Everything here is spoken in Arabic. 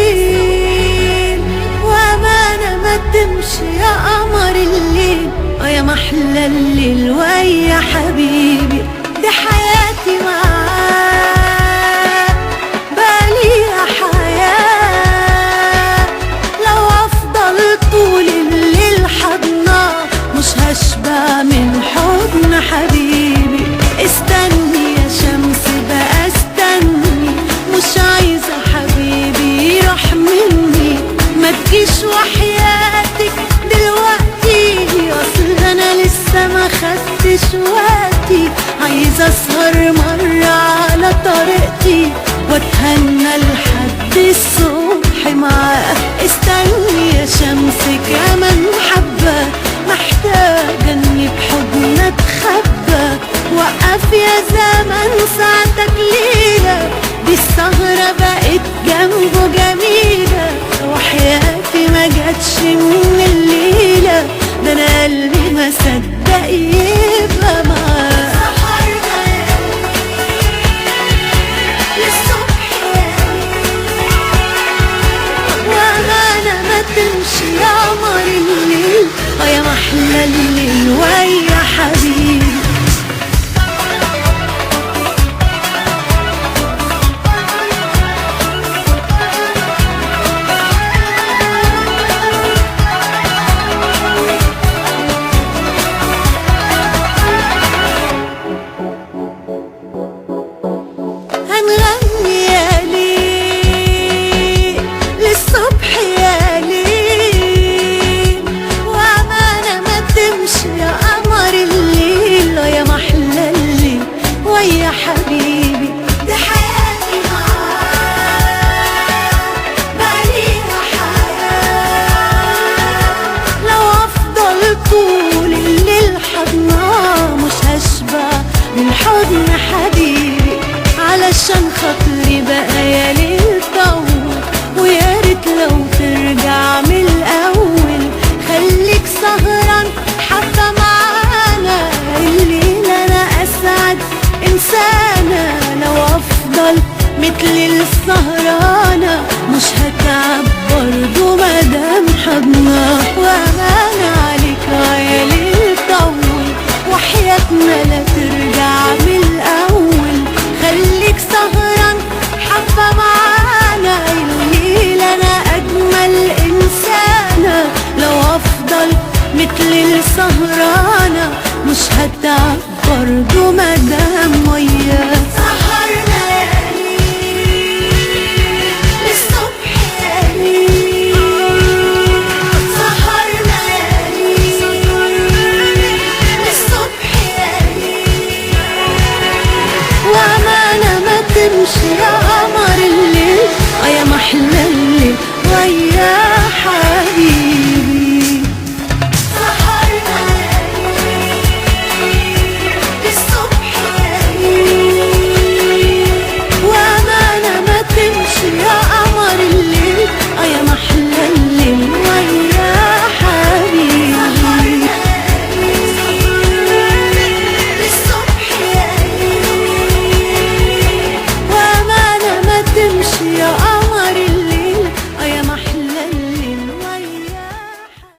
ليالي وأمانة ما تمشي يا قمر الليل، يا محلى الليل ويا حبيبي دي حياتي معاك بقاليها حياة. لو أفضل طول الليل حضناه مش هشبع من حضن حبيبي. استني يا شمس بقى استني، مش عايزة حبيبي يروح مني. ما تجيش وحياتك دلوقتي، اصل انا لسه ما خدتش وقتي. عايزة اسهر مرة على طريقتي واتهنى لحد الصبح معاه. استني يا شمس كمان حبة، محتاجة اني بحضن اتخبى. وقف يا زمن ساعتك ليلة، دي السهرة بقت جنبه جميلة. وحياتي ما جاتش من الليلة، ده انا قلبي ما صدق يبقى معاه. سهرنا للصبح وأمانة ما تمشي يا قمر الليل، يا محلى الليل ويا حبيبي. هنغني يا ليل للصبح يا ليل وأمانة ما تمشي يا قمر الليل، يا محلى الليل ويا حبيبي دي حياتي معاك بقاليها حياة. لو أفضل طول الليل حضناه مش هشبع من حضن حبيبي. علشان خاطري بقى يا ليل طول، ويا ريت لو ترجع من الأول. خليك سهران حتى معانا الليل، أنا أسعد إنسانة. لو أفضل مثل السهرانة مش هتعب برضو مادام حضناه. وأمانة عليك يا ليل طول، وحياتنا لا ترجع من الأول. خليك سهران حبة معانا الليل، أنا أجمل إنسانة. لو أفضل مثل السهرانة مش هتعب برضو مادام وياك. سهرنا يا ليل للصبح يا ليل، سهرنا يا ليل للصبح يا ليل وأمانة ما تمشي يا قمر الليل، يا محلى